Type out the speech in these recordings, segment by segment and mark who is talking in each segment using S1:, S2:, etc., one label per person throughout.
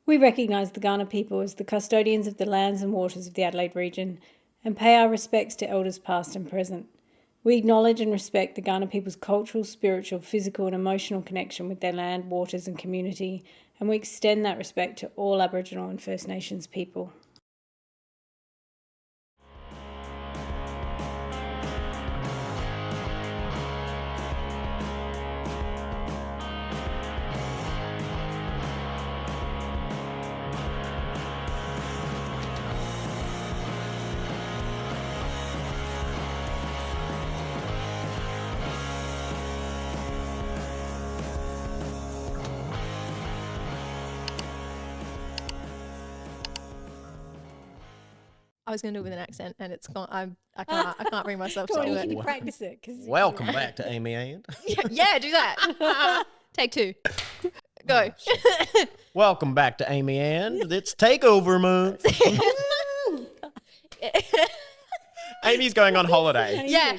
S1: We recognise the Kaurna people as the custodians of the lands and waters of the Adelaide region and pay our respects to elders past and present. We acknowledge and respect the Kaurna people's cultural, spiritual, physical and emotional connection with their land, waters and community, and we extend that respect to all Aboriginal and First Nations people.
S2: I was going to do it with an accent, and it's gone. I can't bring myself to do
S1: You
S2: it.
S1: can practice it.
S3: Welcome back to Amy and.
S2: Yeah, do that. Take two. Go.
S3: Welcome back to Amy and. It's takeover month. Amy's going on holiday.
S2: Yeah,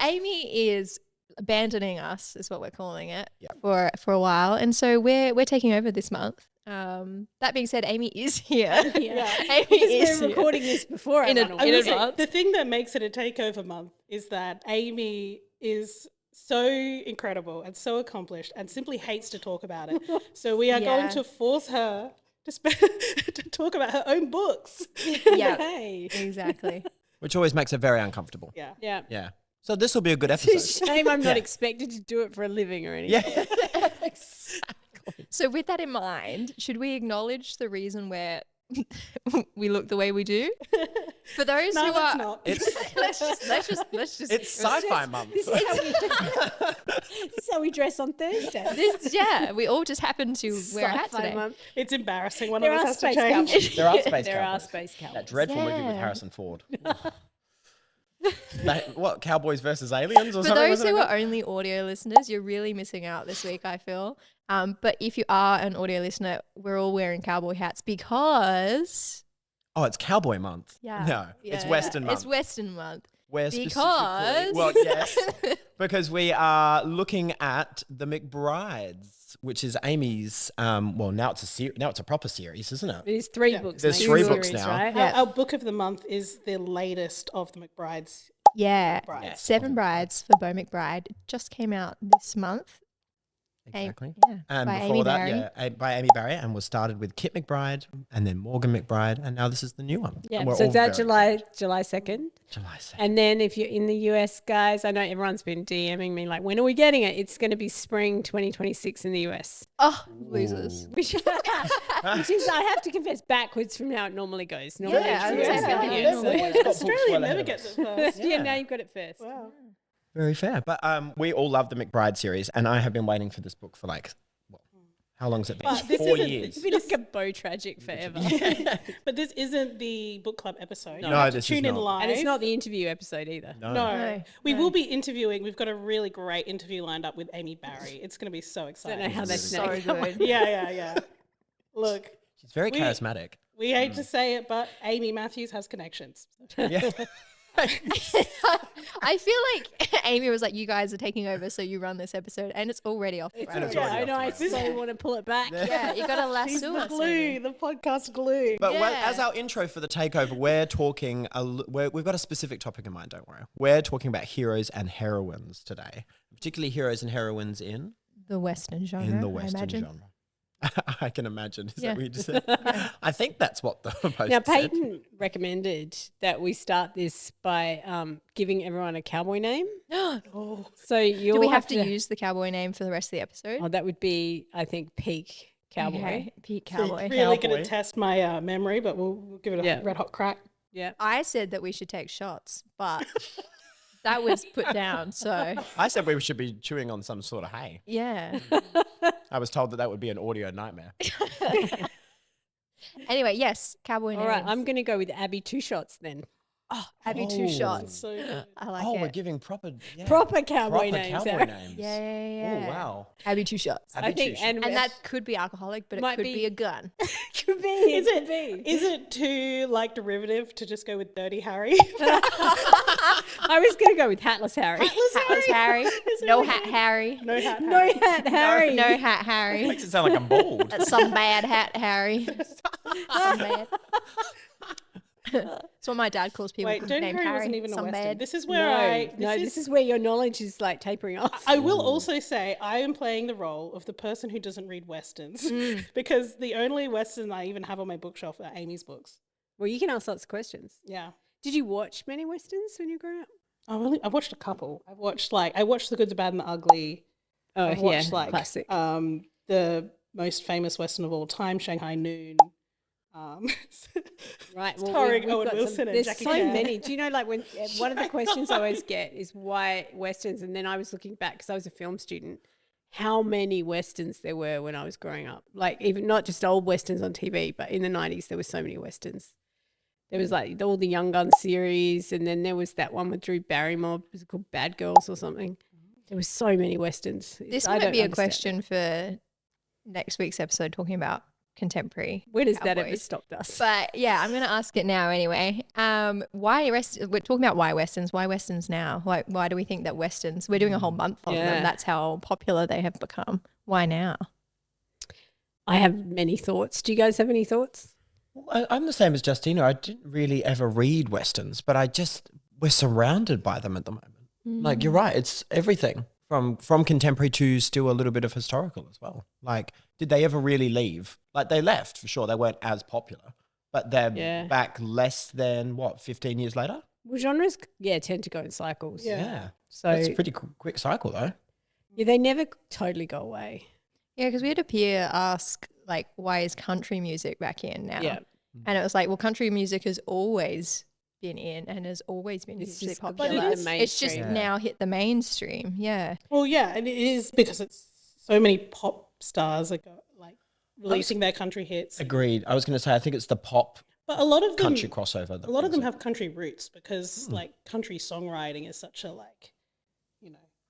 S2: Amy is abandoning us, is what we're calling it,
S3: Yeah.
S2: for a while, and so we're taking over this month. That being said, Amy is here. Amy is
S1: we're recording this before
S2: in advance.
S4: The thing that makes it a takeover month is that Amy is so incredible and so accomplished and simply hates to talk about it. So we are going to force her to talk about her own books.
S2: Yeah,
S1: Hey.
S2: exactly.
S3: Which always makes it very uncomfortable.
S4: Yeah.
S1: Yeah.
S3: Yeah. So this will be a good
S1: It's a
S3: episode.
S1: shame I'm not expected to do it for a living or anything.
S3: Yeah.
S2: So with that in mind, should we acknowledge the reason where we look the way we do? For those
S4: No,
S2: who
S4: that's
S2: are
S4: not.
S2: let's just
S3: It's sci-fi month.
S1: This is how we dress on Thursday.
S2: we all just happen to wear a hat
S1: Sci-fi
S2: today.
S1: month.
S4: It's embarrassing. One
S1: There
S4: of
S1: are
S4: us has to
S1: space
S4: change.
S1: cowboys.
S3: There are space
S1: There are
S3: cowboys.
S1: space cowboys.
S3: That dreadful movie with
S2: Yeah.
S3: Harrison Ford. What, cowboys versus aliens or
S2: For
S3: something?
S2: those
S3: wasn't
S2: who
S3: it?
S2: are only audio listeners, you're really missing out this week, I feel. But if you are an audio listener, we're all wearing cowboy hats because
S3: Oh, it's cowboy month. No, it's Western month.
S2: It's Western month.
S3: Where
S2: Because-
S3: specifically, well, yes, because we are looking at the McBrides, which is Amy's. Well, now it's a proper series, isn't it?
S1: There's three books.
S3: There's
S1: mate.
S3: 3
S1: Series,
S3: books now.
S1: right?
S2: Yeah.
S4: Our book of the month is the latest of the McBrides.
S2: Yeah,
S4: Brides.
S2: 7 Brides for Beau McBride just came out this month.
S3: Exactly.
S2: Yeah,
S3: And
S2: by
S3: before
S2: Amy
S3: that,
S2: Barry.
S3: by Amy Barry, and was started with Kit McBride, and then Morgan McBride, and now this is the new one.
S1: Yeah,
S3: And we're
S1: so
S3: all
S1: it's out
S3: very
S1: July 2nd.
S3: excited. July 2nd.
S1: And then if you're in the US, guys, I know everyone's been DMing me like, when are we getting it? It's going to be spring 2026 in the US.
S2: Oh, losers.
S1: Which is, I have to confess, backwards from how it normally goes. Normally
S2: Yeah,
S1: it's
S2: I was
S1: US,
S2: gonna say,
S1: then
S2: yeah,
S1: US.
S3: no, it's got books
S4: Australia
S3: well
S4: never
S3: ahead of
S4: gets
S3: us.
S4: it first.
S1: Yeah, now you've got it first.
S4: Wow.
S3: Very fair. But we all love the McBride series, and I have been waiting for this book for how long's it been?
S4: But this
S3: 4
S4: isn't-
S3: years.
S1: It's been like a Beau tragic forever.
S4: But this isn't the book club episode.
S3: No,
S4: You have to
S3: this is
S4: tune in
S3: not.
S4: live.
S1: And it's not the interview episode either.
S3: No.
S4: No. We
S2: No.
S4: will be interviewing. We've got a really great interview lined up with Amy Barry. It's going to be so
S1: Don't
S4: exciting.
S1: know how that's
S2: So good.
S4: Yeah. Look,
S3: She's very
S4: We-
S3: charismatic.
S4: we hate to say it, but Amy Matthews has connections.
S3: Yeah.
S2: I feel like Amy was like, you guys are taking over, so you run this episode, and it's already off. the
S3: And it's
S2: rails.
S3: already
S1: I know, I
S3: off the rails.
S1: so want to pull it back.
S2: Yeah, you got to lasso
S4: She's the
S2: us.
S4: glue,
S2: Amy.
S4: the podcast glue.
S3: But
S2: Yeah.
S3: as our intro for the takeover, we're talking. We've got a specific topic in mind. Don't worry. We're talking about heroes and heroines today, particularly heroes and heroines in
S2: The Western genre.
S3: the
S2: I
S3: Western
S2: imagine.
S3: genre. I can imagine. Is
S2: Yeah.
S3: that what you just said? I think that's what the post
S1: Now,
S3: said.
S1: Peyton recommended that we start this by giving everyone a cowboy name.
S4: Oh,
S1: So you
S2: Do we have to use the cowboy name for the rest of the episode?
S1: Oh, that would be, I think, peak cowboy.
S2: Okay, Pete Cowboy.
S4: really going
S3: Cowboy.
S4: to test my memory, but we'll give it a
S1: Yeah.
S4: red hot crack.
S1: Yeah.
S2: I said that we should take shots, but that was put down. So
S3: I said we should be chewing on some sort of hay.
S2: yeah.
S3: I was told that would be an audio nightmare.
S2: Anyway, yes, cowboy
S1: All
S2: names.
S1: right, I'm going to go with Abby Two Shots then.
S2: Oh, Abby Two
S3: Oh.
S2: Shots.
S4: So good.
S2: I like
S3: Oh,
S2: it.
S3: we're giving proper
S1: Proper cowboy
S3: proper
S1: names.
S3: cowboy names.
S2: Yeah.
S3: Oh, wow.
S2: Abby Two Shots.
S3: Abby
S1: I think,
S3: Two Shots.
S2: And that could be alcoholic, but it
S1: Might
S2: could
S1: be-
S2: be a gun.
S1: could be.
S4: Is
S1: It could be.
S4: Is it too like derivative to just go with Dirty Harry?
S1: I was going to go with Hatless Harry.
S2: Hatless Harry. No hat Harry.
S4: No hat.
S1: No
S4: Harry.
S1: hat Harry.
S2: No hat Harry.
S3: Makes it sound like I'm bald.
S2: That's some bad hat Harry. Some bad. That's what my dad calls people
S4: Wait, Dirty
S2: named
S4: Harry
S2: Harry.
S4: wasn't even a
S2: Some
S4: western.
S2: bad.
S4: This is where
S1: This is where your knowledge is like tapering off.
S4: I will also say I am playing the role of the person who doesn't read westerns because the only western I even have on my bookshelf are Amy's books.
S1: Well, you can ask lots of questions.
S4: Yeah.
S1: Did you watch many westerns when you were growing up?
S4: I watched a couple. I watched The Good, the Bad, and the Ugly.
S1: Oh,
S4: I've watched
S1: classic.
S4: the most famous western of all time, Shanghai Noon.
S1: Right,
S4: starring
S1: we've
S4: Owen
S1: got
S4: Wilson and
S1: there's
S4: Jackie
S1: so
S4: Chan.
S1: many. Do you know, like when one of the questions I always get is why westerns, and then I was looking back because I was a film student, how many westerns there were when I was growing up. Like even not just old westerns on TV, but in the 90s there were so many westerns. There was like all the Young Guns series, and then there was that one with Drew Barrymore. Was it called Bad Girls or something? There was so many westerns.
S2: This
S1: I
S2: might
S1: don't
S2: be a
S1: understand
S2: question for next week's episode talking about contemporary.
S1: When has that ever
S2: cowboys.
S1: stopped us?
S2: But yeah, I'm going to ask it now anyway. We're talking about why westerns. Why westerns now? Why do we think that westerns? We're doing a whole month on
S1: Yeah.
S2: them. That's how popular they have become. Why now?
S1: I have many thoughts. Do you guys have any thoughts?
S3: Well, I'm the same as Justina. I didn't really ever read westerns, but we're surrounded by them at the moment. Like you're right, it's everything from contemporary to still a little bit of historical as well. Like, did they ever really leave? Like they left for sure. They weren't as popular, but they're back less than 15 years later.
S1: Well, genres, tend to go in cycles.
S3: Yeah,
S1: So
S3: it's a pretty quick cycle though.
S1: yeah, they never totally go away.
S2: Yeah, because we had a peer ask, like, why is country music back in now?
S1: Yeah.
S2: And it was like, well, country music has always been in and has always been
S1: It's
S2: hugely
S1: just
S2: popular.
S1: got
S4: the
S2: It's just
S1: mainstream.
S2: now hit the mainstream. Yeah.
S4: Well, yeah, and it is because it's so many pop stars are like releasing their country hits.
S3: Agreed. I was going to say I think it's the pop
S4: But a lot of them,
S3: country crossover. that
S4: a lot of
S3: brings
S4: them
S3: it.
S4: have country roots because like country songwriting is such a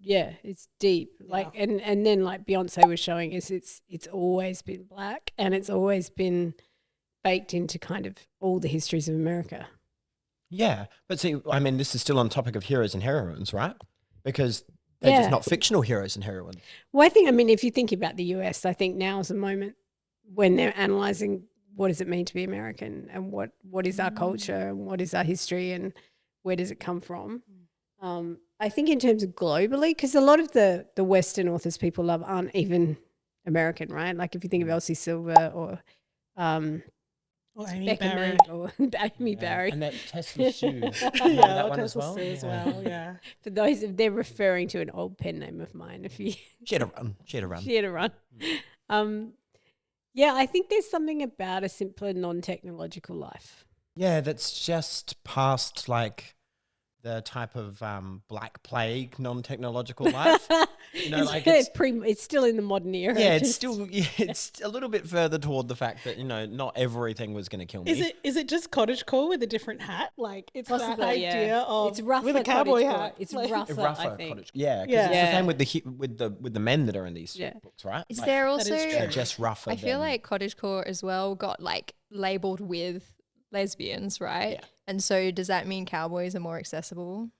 S1: Yeah, it's deep. Like and then like Beyonce was showing us it's always been black and it's always been baked into kind of all the histories of America.
S3: Yeah, but see, I mean, this is still on topic of heroes and heroines, right? Because they're
S1: Yeah.
S3: just not fictional heroes and heroines.
S1: Well, I mean, if you think about the US, I think now is a moment when they're analysing what does it mean to be American and what is our culture and what is our history and where does it come from. I think in terms of globally, because a lot of the Western authors people love aren't even American, right? Like if you think of Elsie Silver or
S4: or Amy
S1: Becca
S4: Barry.
S1: Mead or Amy Barry.
S3: And that Tesla shoe.
S4: Yeah,
S3: that one as
S4: Tesla
S3: well.
S4: Sue as well. Yeah.
S1: For those, if they're referring to an old pen name of mine, if you
S3: She had a run. She had a run.
S1: she had a run. Yeah, I think there's something about a simpler, non-technological life.
S3: Yeah, that's just past like the type of Black Plague non-technological life. You know, like
S1: it's still in the modern era.
S3: yeah, it's
S1: just-
S3: still it's a little bit further toward the fact that not everything was going to kill me.
S4: Is it just cottagecore with a different hat? Like it's that
S1: Possibly, yeah.
S4: idea of
S1: It's rougher
S4: with a cowboy
S1: cottagecore.
S4: hat.
S1: It's
S4: like,
S1: rougher,
S3: rougher
S1: I think.
S3: cottage. Yeah, because
S4: Yeah.
S3: it's
S1: Yeah.
S3: the same with the men that are in these
S1: Yeah.
S3: books, right?
S2: Is
S3: Like,
S2: there
S4: that
S2: also,
S4: is
S3: they're
S4: true.
S3: just rougher.
S2: I feel
S3: than-
S2: like cottagecore as well got like labeled with lesbians, right?
S3: Yeah.
S2: And so does that mean cowboys are more accessible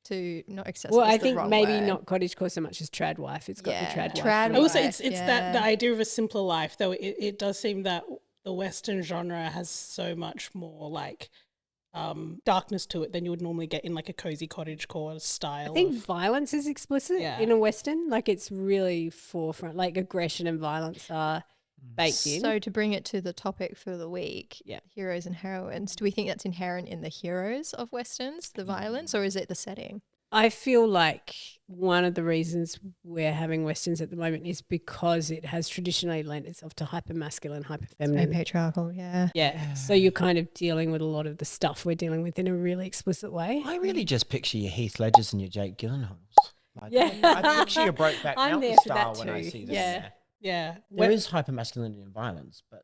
S2: to, not accessible?
S1: Well, I
S2: is the
S1: think
S2: wrong
S1: maybe
S2: word.
S1: not cottagecore so much as trad wife. It's got
S2: Yeah,
S1: the trad wife.
S2: trad
S1: feel.
S4: I will say
S2: Right,
S4: it's that the
S2: yeah.
S4: idea of a simpler life, though. It does seem that the Western genre has so much more like darkness to it than you would normally get in like a cozy cottagecore style.
S1: I think
S4: of-
S1: violence is explicit
S4: Yeah.
S1: in a Western. Like it's really forefront. Like aggression and violence are baked in.
S2: So to bring it to the topic for the week,
S1: Yeah.
S2: heroes and heroines, do we think that's inherent in the heroes of Westerns, the violence, or is it the setting?
S1: I feel like one of the reasons we're having Westerns at the moment is because it has traditionally lent itself to hyper masculine, hyper feminine.
S2: patriarchal, yeah.
S1: Yeah. So you're kind of dealing with a lot of the stuff we're dealing with in a really explicit way.
S3: I really just picture your Heath Ledgers and your Jake Gyllenhaals. Like,
S1: Yeah.
S3: I picture your Brokeback
S1: I'm
S3: Mountain
S1: there for
S3: style
S1: that
S3: when I
S1: too.
S3: see this.
S1: Yeah.
S4: yeah,
S3: There is hypermasculinity and violence, but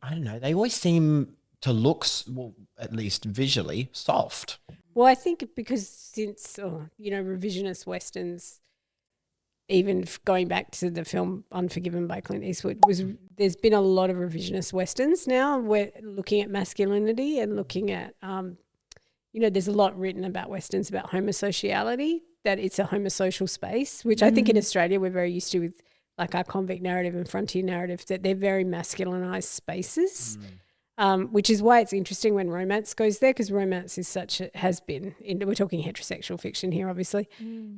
S3: I don't know. They always seem to look, well, at least visually, soft.
S1: Well, I think because since, revisionist Westerns, even going back to the film Unforgiven by Clint Eastwood, there's been a lot of revisionist Westerns now. We're looking at masculinity and looking at, there's a lot written about Westerns about homosociality, that it's a homosocial space, which I think in Australia we're very used to with like our convict narrative and frontier narrative, that they're very masculinized spaces. Which is why it's interesting when romance goes there, because romance is we're talking heterosexual fiction here, obviously,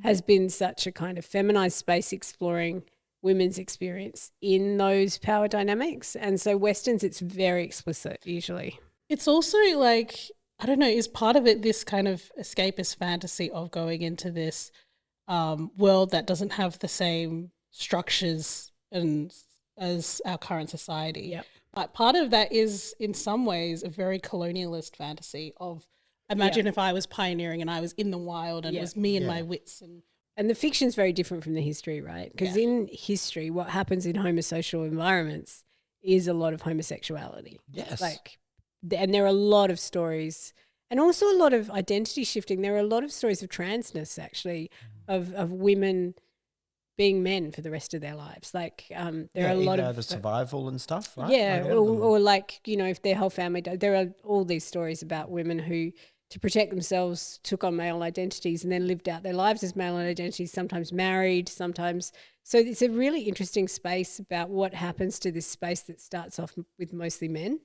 S1: has been such a kind of feminized space exploring women's experience in those power dynamics. And so Westerns, it's very explicit usually.
S4: It's also like, I don't know, is part of it this kind of escapist fantasy of going into this world that doesn't have the same structures as our current society.
S1: Yep.
S4: But part of that is, in some ways, a very colonialist fantasy of imagine if I was pioneering and I was in the wild and it was me and my wits.
S1: And the fiction's very different from the history, right? Because in history, what happens in homosocial environments is a lot of homosexuality.
S3: Yes.
S1: And there are a lot of stories, and also a lot of identity shifting. There are a lot of stories of transness, actually, of women being men for the rest of their lives. Like there are a lot of
S3: the survival and stuff, right?
S1: Yeah, or like, if their whole family died. There are all these stories about women who, to protect themselves, took on male identities and then lived out their lives as male identities, sometimes married, sometimes. So it's a really interesting space about what happens to this space that starts off with mostly men,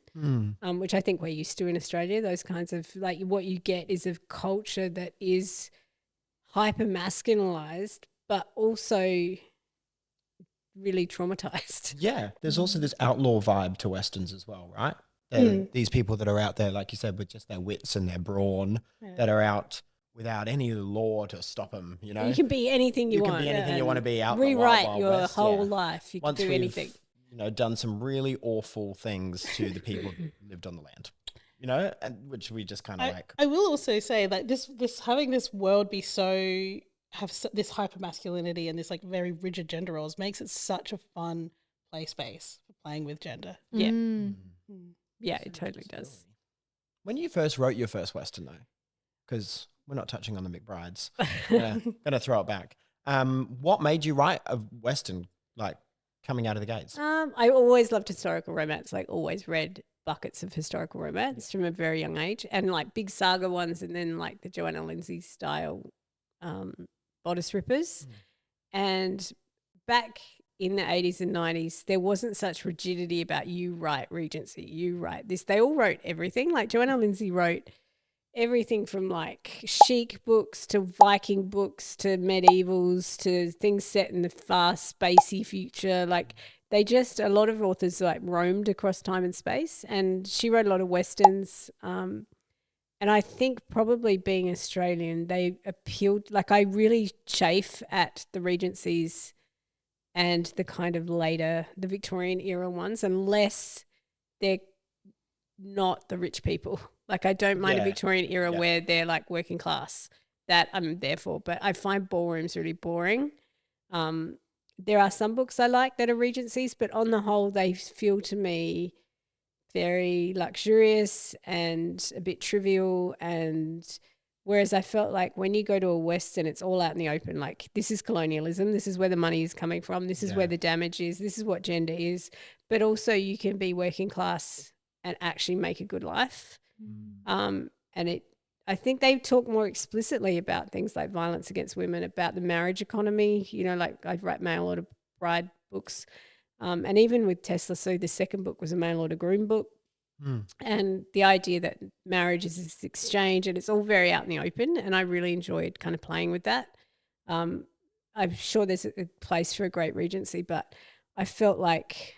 S1: which I think we're used to in Australia. Those kinds of, like, what you get is a culture that is hyper masculinized, but also really traumatized.
S3: Yeah, there's also this outlaw vibe to Westerns as well, right? These people that are out there, like you said, with just their wits and their brawn, that are out without any law to stop them,
S1: You can be anything you want.
S3: You can be anything you want to be out
S1: Rewrite
S3: the wild
S1: your
S3: West,
S1: whole life. You can
S3: Once
S1: do
S3: we've,
S1: anything.
S3: Done some really awful things to the people who lived on the land, and which we just kind of like.
S4: I will also say that this having this world be this hyper masculinity and this like very rigid gender roles makes it such a fun play space for playing with gender.
S1: Yeah. Yeah, it totally does.
S3: When you first wrote your first Western, though, because we're not touching on the McBrides, gonna throw it back. What made you write a Western, like coming out of the gates?
S1: I always loved historical romance, like always read buckets of historical romance from a very young age, and like big saga ones, and then like the Joanna Lindsay style bodice rippers. And back in the 80s and 90s, there wasn't such rigidity about you write Regency, you write this. They all wrote everything. Like Joanna Lindsay wrote everything from like chic books to Viking books to medievals to things set in the fast spacey future. Like a lot of authors like roamed across time and space, and she wrote a lot of Westerns. And I think probably being Australian, they appealed, like I really chafe at the Regencies and the kind of later, the Victorian era ones, unless they're not the rich people. Like I don't mind a Victorian era where they're like working class, that I'm there for, but I find ballrooms really boring. There are some books I like that are Regencies, but on the whole, they feel to me very luxurious and a bit trivial. And whereas I felt like when you go to a Western, it's all out in the open. Like this is colonialism. This is where the money is coming from. This is where the damage is. This is what gender is. But also you can be working class and actually make a good life. I think they talk more explicitly about things like violence against women, about the marriage economy. Like I've read mail order bride books. And even with Tesla Sue, the second book was a mail order groom book. And the idea that marriage is this exchange, and it's all very out in the open. And I really enjoyed kind of playing with that. I'm sure there's a place for a great Regency, but I felt like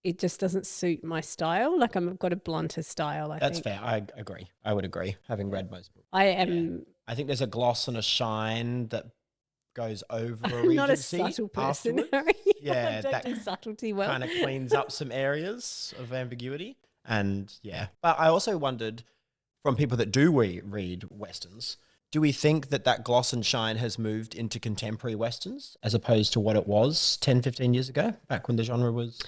S1: it just doesn't suit my style. Like I've got a blunter style, I think.
S3: That's fair. I agree. I would agree, having read most books.
S1: I am.
S3: Yeah. I think there's a gloss and a shine that goes over a Regency.
S1: I'm not a subtle person, Harry.
S3: Yeah,
S1: I don't do subtlety well.
S3: Kind of cleans up some areas of ambiguity. And but I also wondered, from people that do read Westerns, do we think that gloss and shine has moved into contemporary Westerns as opposed to what it was 10, 15 years ago, back when the genre was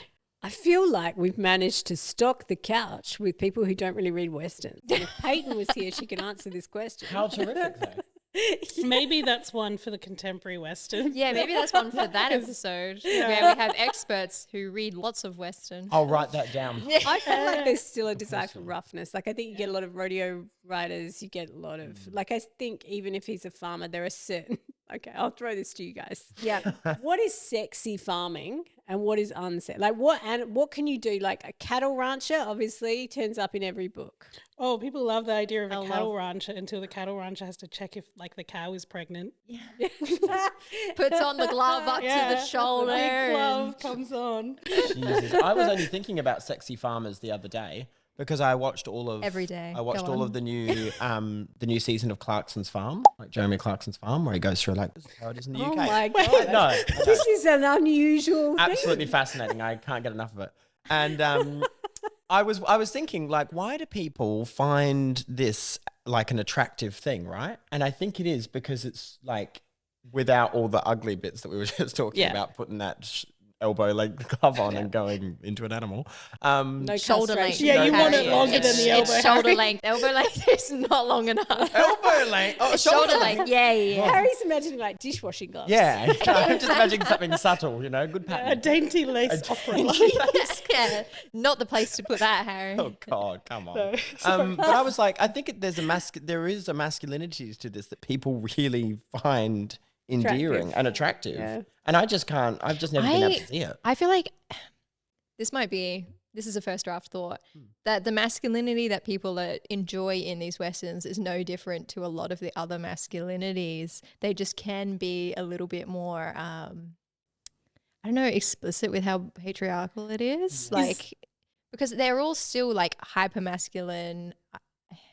S1: I feel like we've managed to stock the couch with people who don't really read Westerns. And if Peyton was here, she could answer this question.
S3: How terrific, though.
S4: Maybe that's one for the contemporary Western.
S2: Yeah, maybe that's one for that episode where we have experts who read lots of Western.
S3: I'll write that down.
S1: I feel like there's still a desire for roughness. Like I think you get a lot of rodeo riders. You get a lot of like I think even if he's a farmer, there are certain. Okay, I'll throw this to you guys.
S2: Yeah.
S1: What is sexy farming and what is unsexy? Like what can you do? Like a cattle rancher obviously turns up in every book.
S4: Oh, people love the idea of a cattle rancher until the cattle rancher has to check if like the cow is pregnant.
S2: Yeah. Puts on the glove up to the shoulder.
S4: The big glove comes on.
S3: Jesus. I was only thinking about sexy farmers the other day because I watched all of
S2: Every day.
S3: I watched
S2: Go
S3: all
S2: on.
S3: of the new season of Clarkson's Farm, like Jeremy Clarkson's Farm, where he goes through like this is how it is in the UK.
S1: Oh my god!
S3: No,
S1: This is an unusual thing.
S3: absolutely fascinating. I can't get enough of it. And I was thinking like, why do people find this like an attractive thing, right? And I think it is because it's like without all the ugly bits that we were just talking about, putting that elbow length glove on and going into an animal.
S1: No
S2: Shoulder length.
S1: castration.
S4: Yeah, you want it
S2: Harry.
S4: longer than the elbow.
S2: It's shoulder length. Elbow length is not long enough.
S3: Elbow length. Oh,
S2: Shoulder length. Yeah.
S1: Harry's imagining like dishwashing gloves.
S3: Yeah, I'm just imagining something subtle, you know, good
S4: A
S3: pattern.
S4: dainty lace opera.
S2: Yeah. Not the place to put that, Harry.
S3: Oh God, come on.
S4: No,
S3: but I was like, I think there is a masculinity to this that people really find endearing and attractive,
S1: Yeah.
S3: and I've just never been able to see it.
S2: I feel like this is a first draft thought, that the masculinity that people enjoy in these Westerns is no different to a lot of the other masculinities. They just can be a little bit more, I don't know, explicit with how patriarchal it is. Like, because they're all still like hyper masculine.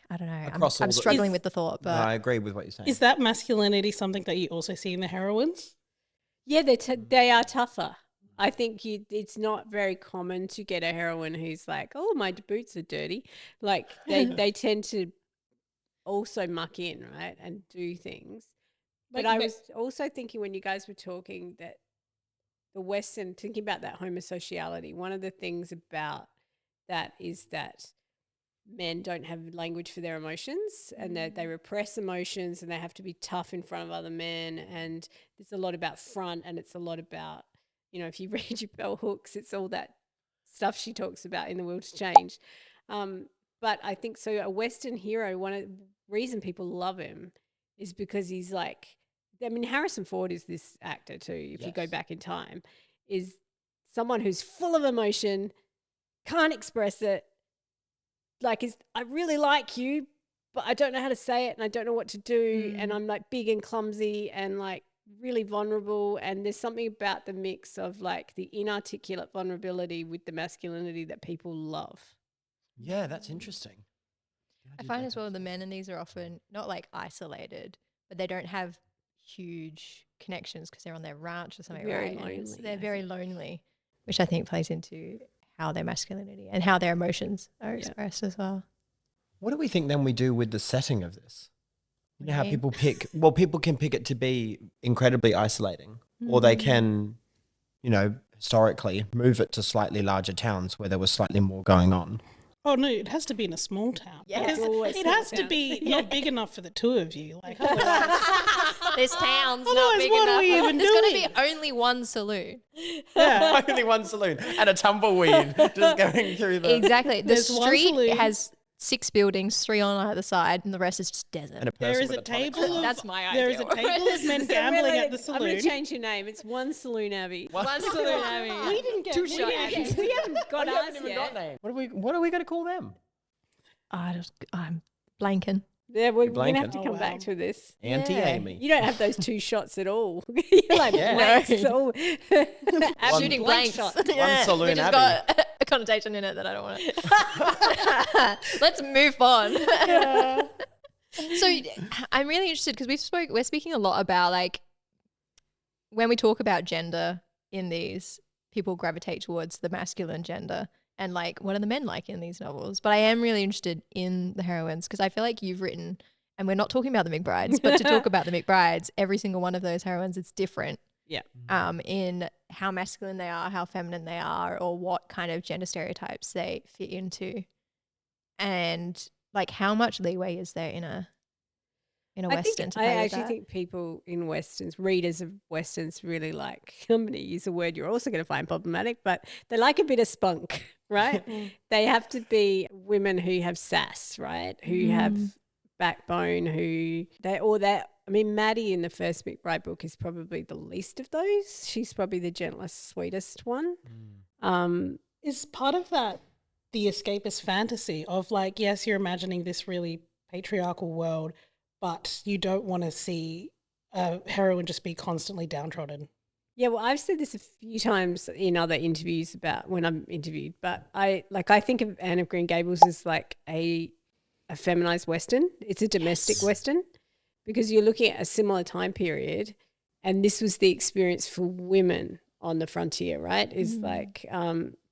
S2: I don't know.
S3: Across all
S2: I'm
S3: the-
S2: struggling with the thought,
S3: No,
S2: but
S3: I agree with what you're saying.
S4: Is that masculinity something that you also see in the heroines?
S1: Yeah, they are tougher. I think it's not very common to get a heroine who's like, oh, my boots are dirty. Like they tend to also muck in, right, and do things. But I was also thinking when you guys were talking that the Western, thinking about that homosociality, one of the things about that is that men don't have language for their emotions and that they repress emotions and they have to be tough in front of other men. And it's a lot about front and it's a lot about, you know, if you read your bell hooks, it's all that stuff she talks about in The Will to Change. But I think so a Western hero, one of the reason people love him is because he's like, I mean, Harrison Ford is this actor too, if you go back in time, is someone who's full of emotion, can't express it, like I really like you, but I don't know how to say it and I don't know what to do and I'm like big and clumsy and like really vulnerable, and there's something about the mix of like the inarticulate vulnerability with the masculinity that people love.
S3: Yeah, that's interesting.
S2: I find as well the men in these are often not like isolated, but they don't have huge connections because they're on their ranch or something,
S1: Very
S2: right? And
S1: lonely,
S2: they're
S1: I
S2: very lonely, which I think plays into how their masculinity and how their emotions are expressed as well.
S3: What do we think then we do with the setting of this? You know how
S2: Okay.
S3: people can pick it to be incredibly isolating, or they can, you know, historically move it to slightly larger towns where there was slightly more going on.
S4: Oh no, it has to be in a small town.
S1: Yeah,
S4: Because
S1: it's always
S4: it
S1: small
S4: has to
S1: town.
S4: be not big enough for the two of you. Like otherwise,
S2: This town's
S4: Otherwise,
S2: not big
S4: what are
S2: enough.
S4: we even
S2: There's going to
S4: doing?
S2: be only one saloon.
S4: yeah.
S3: Only one saloon and a tumbleweed just going through the
S2: Exactly. The
S4: There's one
S2: street
S4: saloon.
S2: has 6 buildings, 3 on either side, and the rest is just desert.
S3: and a person
S4: There is
S3: with
S4: a
S3: tonic
S4: table.
S3: glass.
S4: Of,
S2: That's my
S4: There is
S2: idea.
S4: a table of men gambling at the
S1: I'm going
S4: saloon.
S1: to change your name. It's One Saloon Abbey.
S2: One saloon, I mean.
S4: We didn't get
S2: Two
S4: we
S2: shot
S4: didn't
S2: Abbey.
S4: get-
S1: We haven't got
S3: We
S1: ours
S3: haven't even
S1: yet.
S3: got names. What are we going to call them?
S2: I'm blanking.
S1: Yeah, we're going to have
S3: blanking.
S1: to
S4: Oh,
S1: come
S4: wow.
S1: back to this.
S3: Auntie
S2: Yeah.
S3: Amy.
S1: You don't have those 2 shots at all. You're like
S3: Yeah.
S1: blanks. all-
S3: One-
S2: Shooting
S1: blank
S2: blanks.
S1: shot.
S3: saloon
S2: Which has
S3: Abbey.
S2: got a connotation in it that I don't want to. Let's move on. So I'm really interested because we're speaking a lot about like when we talk about gender in these, people gravitate towards the masculine gender and like what are the men like in these novels. But I am really interested in the heroines because I feel like you've written, and we're not talking about the McBrides, but to talk about the McBrides, every single one of those heroines, it's different.
S1: Yeah.
S2: In how masculine they are, how feminine they are, or what kind of gender stereotypes they fit into. And like, how much leeway is there in a Western to play
S1: I
S2: with
S1: actually
S2: that?
S1: think people in Westerns, readers of Westerns, really like, I'm going to use a word you're also going to find problematic, but they like a bit of spunk, right? They have to be women who have sass, right? Who have backbone, I mean, Maddie in the first McBride book is probably the least of those. She's probably the gentlest, sweetest one.
S4: Is part of that the escapist fantasy of like, yes, you're imagining this really patriarchal world, but you don't want to see a heroine just be constantly downtrodden.
S1: Yeah, well, I've said this a few times in other interviews about when I'm interviewed, but I think of Anne of Green Gables as like a feminized Western. It's a domestic Western because you're looking at a similar time period, and this was the experience for women on the frontier, right? Is like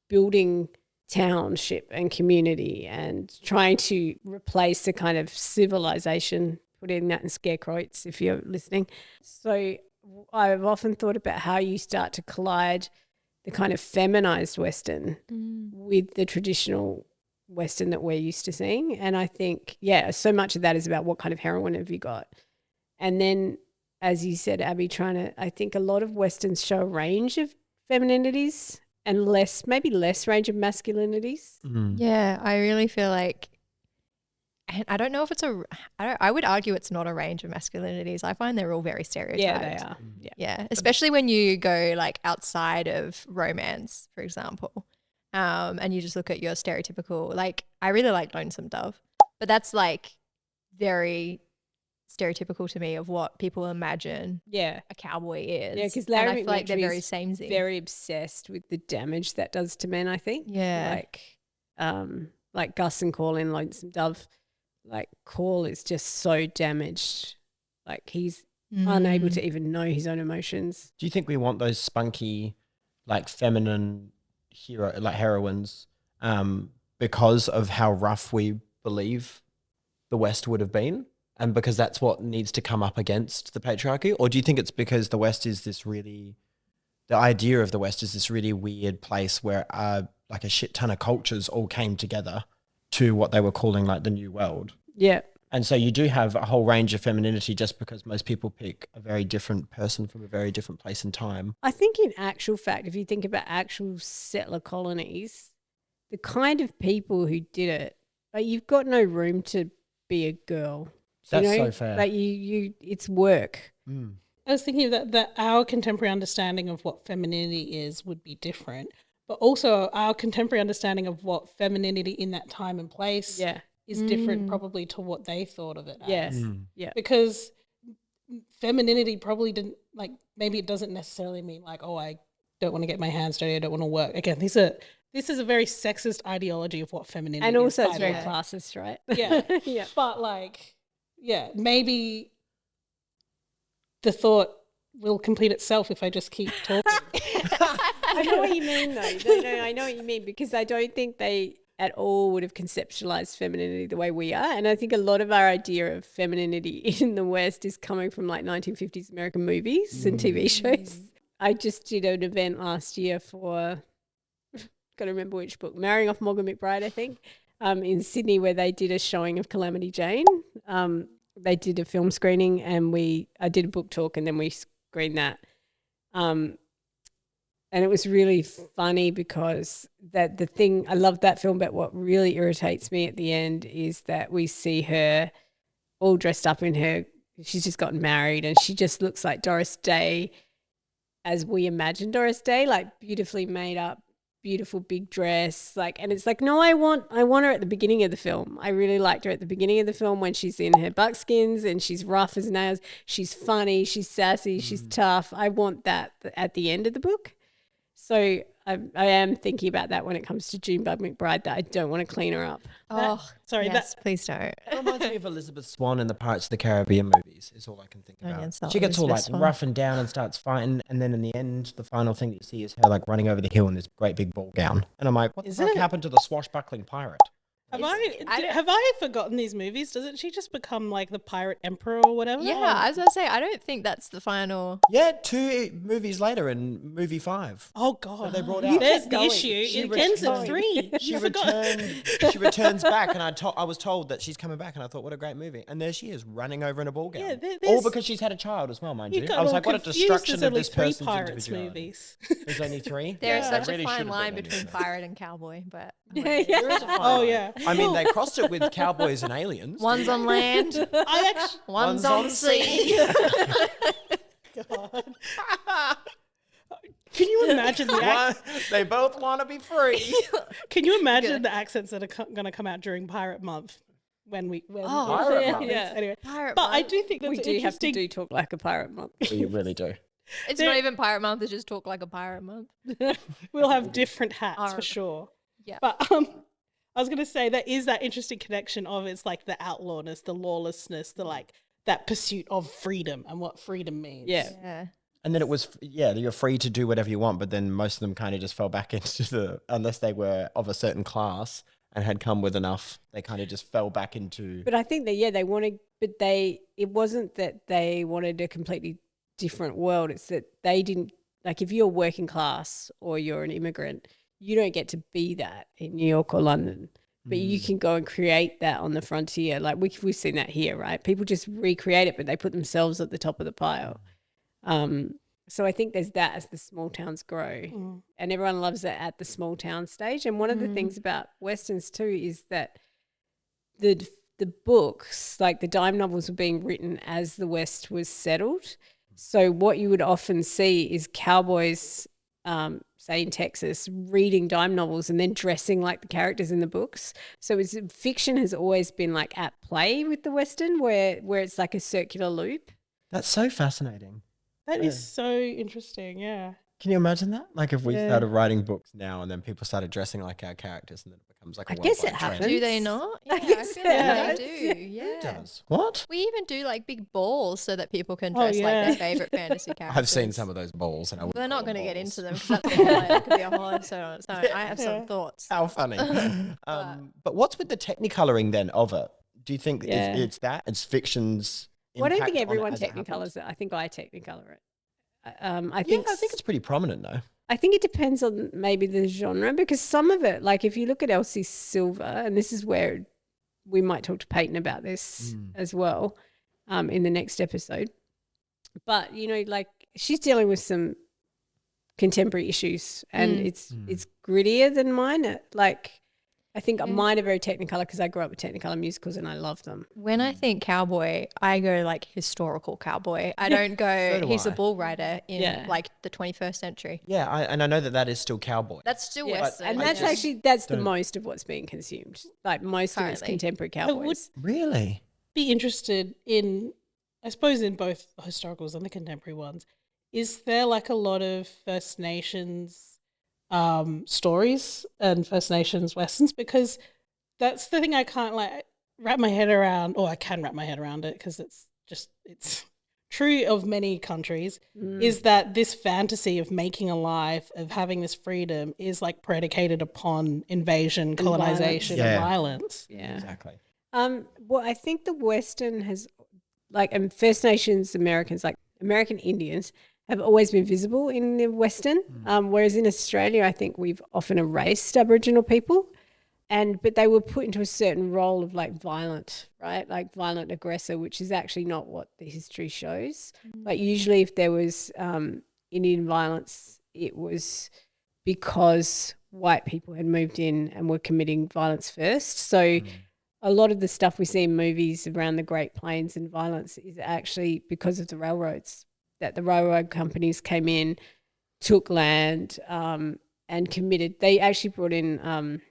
S1: building township and community and trying to replace the kind of civilization, putting that in scare quotes if you're listening. So I've often thought about how you start to collide the kind of feminized Western with the traditional Western that we're used to seeing. And I think, so much of that is about what kind of heroine have you got. And then, as you said, Abby, I think a lot of Westerns show a range of femininities and maybe less range of masculinities.
S2: Yeah, I really feel like, and I don't know if it's I would argue it's not a range of masculinities. I find they're all very stereotyped.
S1: Yeah, they are.
S2: Yeah, especially when you go like outside of romance, for example, and you just look at your stereotypical, like I really like Lonesome Dove, but that's like very stereotypical to me of what people imagine a cowboy is.
S1: Yeah, because
S2: and
S1: Larry
S2: I feel like they're
S1: McMurtry
S2: very
S1: is
S2: samey.
S1: very obsessed with the damage that does to men, I think.
S2: Yeah.
S1: Like Gus and Call in Lonesome Dove, like Call is just so damaged. Like he's unable to even know his own emotions.
S3: Do you think we want those spunky, like feminine heroines, because of how rough we believe the West would have been, and because that's what needs to come up against the patriarchy? Or do you think it's because the West is the idea of the West is this really weird place where like a shit ton of cultures all came together to what they were calling like the New World?
S1: Yeah.
S3: And so you do have a whole range of femininity just because most people pick a very different person from a very different place and time.
S1: I think in actual fact, if you think about actual settler colonies, the kind of people who did it, like you've got no room to be a girl.
S3: That's so fair.
S1: Like it's work.
S4: I was thinking that our contemporary understanding of what femininity is would be different, but also our contemporary understanding of what femininity in that time and place is different probably to what they thought of it as.
S1: Yeah.
S4: Because femininity probably didn't, like, maybe it doesn't necessarily mean like, oh, I don't want to get my hands dirty, I don't want to work. Again, this is a very sexist ideology of what femininity is.
S1: And also it's very classist, right?
S4: Yeah.
S1: Yeah.
S4: But like, maybe the thought will complete itself if I just keep talking.
S1: I know what you mean, though. No, I know what you mean, because I don't think they at all would have conceptualized femininity the way we are. And I think a lot of our idea of femininity in the West is coming from like 1950s American movies and TV shows. I just did an event last year for, got to remember which book, Marrying Off Morgan McBride, I think, in Sydney, where they did a showing of Calamity Jane. They did a film screening and I did a book talk and then we screened that. And it was really funny because I love that film, but what really irritates me at the end is that we see her all dressed up she's just gotten married and she just looks like Doris Day as we imagine Doris Day, like beautifully made up, beautiful big dress, like, and it's like, no, I want her at the beginning of the film. I really liked her at the beginning of the film when she's in her buckskins and she's rough as nails. She's funny, she's sassy, she's tough. I want that at the end of the book. So I am thinking about that when it comes to Junebug McBride, that I don't want to clean her up.
S2: Please don't.
S3: It reminds me of Elizabeth Swann in the Pirates of the Caribbean movies, is all I can think about. She gets all like rough and down and starts fighting, and then in the end, the final thing that you see is her like running over the hill in this great big ball gown. And I'm like, what the fuck happened to the swashbuckling pirate?
S4: Have I forgotten these movies? Doesn't she just become like the pirate emperor or whatever?
S2: Yeah, as I say, I don't think that's the final.
S3: Yeah, 2 movies later in movie 5.
S4: Oh God,
S3: they brought out.
S4: There's the
S1: going.
S4: issue. It
S3: was
S4: ends at
S3: going.
S4: 3.
S3: She returns back, and I was told that she's coming back, and I thought, what a great movie. And there she is, running over in a ball gown.
S4: Yeah,
S3: all because she's had a child as well, mind you.
S4: got
S3: I was
S4: all
S3: like, what a
S4: confused.
S3: destruction
S4: There's
S3: of
S4: only
S3: this
S4: 3
S3: person's
S4: pirates
S3: individuality.
S4: movies.
S3: There's only 3.
S2: There is such
S3: There
S2: a
S3: really
S2: fine
S3: should have
S2: line
S3: been
S2: between
S3: only
S2: pirate and cowboy, but
S3: There is a fine
S4: Oh,
S3: line.
S4: yeah.
S3: I mean, they crossed it with cowboys and aliens.
S2: one's on land,
S4: I actually,
S2: one's on sea.
S4: God. Can you imagine
S3: They both want to be free.
S4: Can you imagine the accents that are going to come out during Pirate Month? When
S3: Pirate Month.
S4: Yeah. Anyway,
S2: Pirate
S4: but I
S2: Month.
S4: do think that's
S1: We do have to
S4: interesting.
S1: do Talk Like a Pirate Month.
S3: We really do.
S2: It's not even Pirate Month, it's just Talk Like a Pirate Month.
S4: We'll have different hats for
S2: Alright.
S4: sure.
S2: Yeah.
S4: But I was going to say that is that interesting connection of it's like the outlawness, the lawlessness, the like that pursuit of freedom and what freedom means.
S2: Yeah.
S3: And then it was, you're free to do whatever you want, but then most of them kind of just fell back into unless they were of a certain class and had come with enough, they kind of just fell back into.
S1: But I think that, they wanted, it wasn't that they wanted a completely different world. It's that they didn't, like if you're working class or you're an immigrant, you don't get to be that in New York or London. But you can go and create that on the frontier. Like we've seen that here, right? People just recreate it, but they put themselves at the top of the pile. So I think there's that as the small towns grow. And everyone loves it at the small town stage. And one of the things about Westerns too is that the books, like the dime novels, were being written as the West was settled. So what you would often see is cowboys, say in Texas, reading dime novels and then dressing like the characters in the books. So fiction has always been like at play with the Western where it's like a circular loop.
S3: That's so fascinating.
S4: That is so interesting. Yeah.
S3: Can you imagine that? Like if we started writing books now and then people started dressing like our characters and then it becomes like a
S1: I guess it
S3: worldwide trend.
S1: happens.
S2: Do they not? Yeah, I
S1: guess
S2: feel like
S1: so.
S2: they do. Yeah.
S3: Who does? What?
S2: We even do like big balls so that people can dress like their favorite fantasy characters.
S3: I've seen some of those balls and I wouldn't
S2: We're not
S3: call
S2: going to
S3: them
S2: get
S3: balls.
S2: into them because that's a whole, it could be a whole episode. So I have some thoughts.
S3: How funny. But wwhat's with the technicoloring then of it? Do you think it's that? It's fiction's
S1: Well, I don't think
S3: impact on it
S1: everyone
S3: as it happens?
S1: technicolors it. I think I technicolor it. I
S3: I
S1: think
S3: think it's pretty prominent though.
S1: I think it depends on maybe the genre because some of it, like if you look at Elsie Silver, and this is where we might talk to Peyton about this as well in the next episode. But, like she's dealing with some contemporary issues and it's grittier than mine. Like I think mine are very Technicolor because I grew up with Technicolor musicals and I love them.
S2: When I think cowboy, I go like historical cowboy. I don't go,
S3: do
S2: he's
S3: I.
S2: a bull rider in like the 21st century.
S3: Yeah, I know that is still cowboy.
S2: That's still
S1: Yeah.
S2: Western.
S1: And
S3: I
S1: that's
S3: just
S1: that's the most of what's being consumed. Like most of it's
S2: Currently.
S1: contemporary cowboys.
S3: Really?
S4: Be interested in, I suppose, in both the historicals and the contemporary ones. Is there like a lot of First Nations stories and First Nations Westerns? Because that's the thing I can't like wrap my head around, or I can wrap my head around it because it's true of many countries, is that this fantasy of making a life, of having this freedom is like predicated upon invasion, colonization,
S3: violence.
S4: and violence.
S1: Yeah.
S3: Exactly.
S1: Well, I think the Western has, like, and First Nations Americans, like American Indians, have always been visible in the Western, whereas in Australia, I think we've often erased Aboriginal people, but they were put into a certain role of like violent, right? Like violent aggressor, which is actually not what the history shows. Like usually if there was Indian violence, it was because white people had moved in and were committing violence first. So a lot of the stuff we see in movies around the Great Plains and violence is actually because of the railroads, that the railroad companies came in, took land and committed. They actually brought in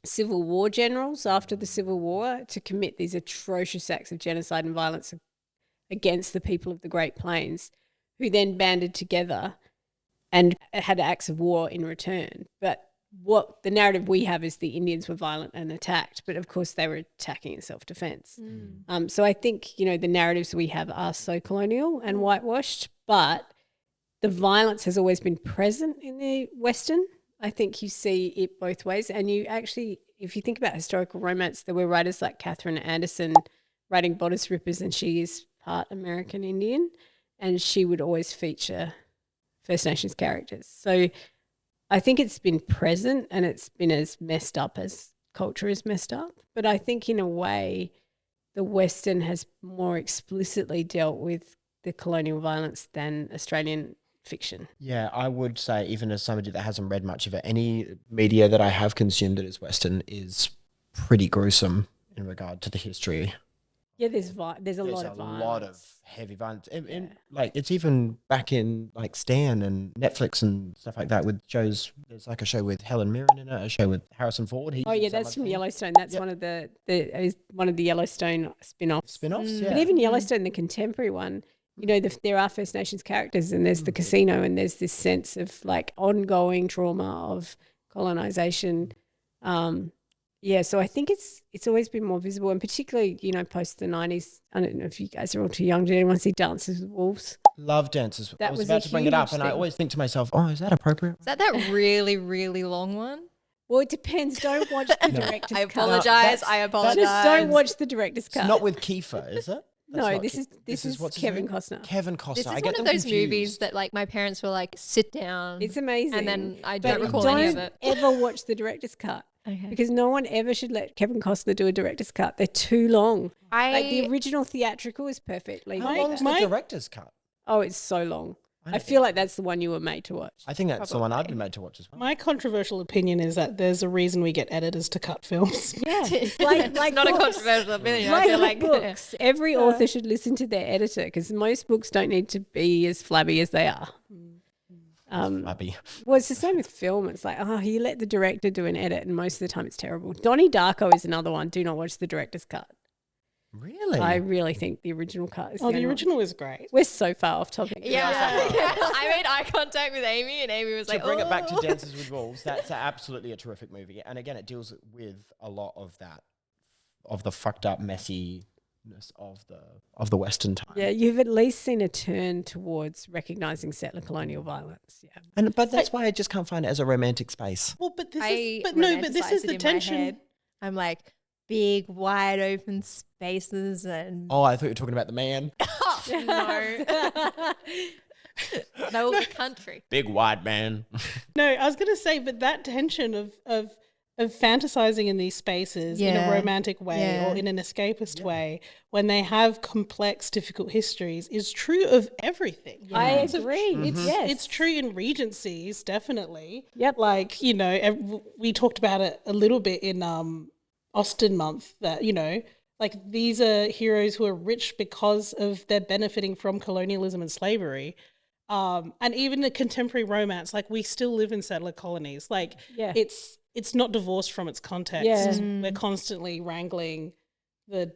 S1: Civil War generals after the Civil War to commit these atrocious acts of genocide and violence against the people of the Great Plains, who then banded together and had acts of war in return. But what the narrative we have is the Indians were violent and attacked, but of course they were attacking in self-defense. So I think, the narratives we have are so colonial and whitewashed, but the violence has always been present in the Western. I think you see it both ways, and you actually if you think about historical romance, there were writers like Catherine Anderson writing Bodice Rippers, and she is part American Indian, and she would always feature First Nations characters. So I think it's been present and it's been as messed up as culture is messed up. But I think in a way the Western has more explicitly dealt with the colonial violence than Australian fiction.
S3: Yeah, I would say, even as somebody that hasn't read much of it, any media that I have consumed that is Western is pretty gruesome in regard to the history.
S1: Yeah, there's a lot of violence.
S3: A lot of heavy violence. Like, it's even back in like Stan and Netflix and stuff like that with shows. There's like a show with Helen Mirren in it, a show with Harrison Ford.
S1: That's from Yellowstone. That's one of the Yellowstone spin-offs.
S3: Spin-offs, yeah.
S1: But even Yellowstone, the contemporary one, you know, there are First Nations characters, and there's the casino, and there's this sense of like ongoing trauma of colonization. So I think it's always been more visible, and particularly, you know, post the 90s. I don't know if you guys are all too young. Did anyone see Dances with Wolves?
S3: Love Dances.
S1: That
S3: I was
S1: was
S3: about
S1: a
S3: to bring it up,
S1: huge
S3: and I
S1: thing.
S3: always think to myself, oh, is that appropriate?
S2: Is that really, really long one?
S1: Well, it depends. Don't watch the director's
S2: I
S1: cut.
S2: apologize. I apologize.
S1: Just don't watch the director's cut.
S3: It's not with Kiefer, is it? That's
S1: No,
S3: not
S1: this is
S3: what's his
S1: Kevin
S3: name?
S1: Costner.
S3: Kevin Costner.
S2: This is
S3: I
S2: one
S3: get
S2: of
S3: them
S2: those
S3: confused.
S2: movies that like my parents were like, sit down.
S1: It's amazing.
S2: And then I
S1: But
S2: don't recall any of it.
S1: ever watch the director's cut.
S2: Okay.
S1: Because no one ever should let Kevin Costner do a director's cut. They're too long. Like the original theatrical is perfect. Leave
S3: How
S1: it
S3: long
S1: at
S3: is
S1: that.
S3: the director's cut?
S1: Oh, it's so long.
S3: I
S1: I
S3: don't
S1: feel like that's the one you were made to watch.
S3: I think that's the one I've been made to watch as well.
S4: My controversial opinion is that there's a reason we get editors to cut films.
S1: Yeah, it's like
S2: It's not a
S1: books.
S2: controversial opinion. I feel like
S1: books. Every author should listen to their editor, because most books don't need to be as flabby as they are.
S3: Flabby.
S1: Well, it's the same with film. It's like, you let the director do an edit, and most of the time it's terrible. Donnie Darko is another one. Do not watch the director's cut.
S3: Really?
S1: I really think the original cut is
S4: Oh, the
S1: only one.
S4: original is great.
S1: We're so far off topic.
S2: Yeah, I made eye contact with Amy, and Amy was
S3: To
S2: like,
S3: bring it back to
S2: "Oh."
S3: Dances with Wolves, that's absolutely a terrific movie. And again, it deals with a lot of that, of the fucked up messiness of the Western time.
S1: Yeah, you've at least seen a turn towards recognising settler colonial violence. Yeah.
S3: But that's why I just can't find it as a romantic space.
S4: Well, but this
S2: I
S4: is this
S2: romanticize
S4: is
S2: it
S4: the
S2: in my
S4: tension.
S2: head. I'm like, big, wide open spaces and
S3: Oh, I thought you were talking about the man.
S2: no, the country.
S3: Big white man.
S4: No, I was going to say, but that tension of fantasizing in these spaces in a
S2: Yeah.
S4: romantic way
S2: Yeah.
S4: or in an escapist way, when they have complex, difficult histories, is true of everything.
S1: I
S4: It's a-
S1: agree.
S4: It's,
S1: Yes.
S4: it's true in regencies, definitely.
S1: Yep.
S4: Like, you know, we talked about it a little bit in Austen Month, that, you know, like these are heroes who are rich because of they're benefiting from colonialism and slavery. And even the contemporary romance, like we still live in settler colonies. Like
S1: Yeah.
S4: it's not divorced from its context.
S1: Yeah.
S4: We're constantly wrangling the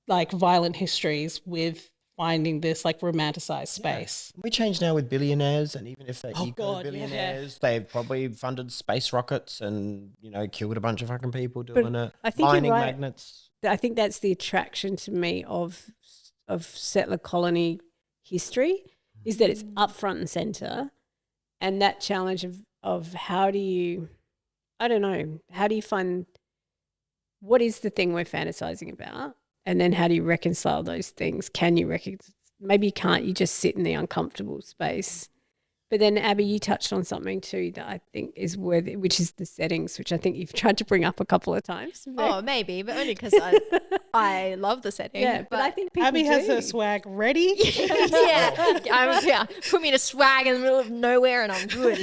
S4: like violent histories with finding this like romanticized space.
S3: We change now with billionaires, and even if they're
S4: Oh,
S3: eco
S4: God, yeah.
S3: billionaires, they've probably funded space rockets and, you know, killed a bunch of fucking people doing it.
S1: I think you're
S3: Mining
S1: right.
S3: magnets.
S1: I think that's the attraction to me of settler colony history, is that it's up front and center, and that challenge of how do you, I don't know, how do you find what is the thing we're fantasizing about, and then how do you reconcile those things? Can you maybe you can't, you just sit in the uncomfortable space. But then, Abby, you touched on something too that I think is worthy, which is the settings, which I think you've tried to bring up a couple of times.
S2: Oh, maybe, but only because I love the setting.
S1: Yeah, but I think people
S4: Abby has
S1: do.
S4: her swag ready.
S2: yeah, put me in a swag in the middle of nowhere and I'm good.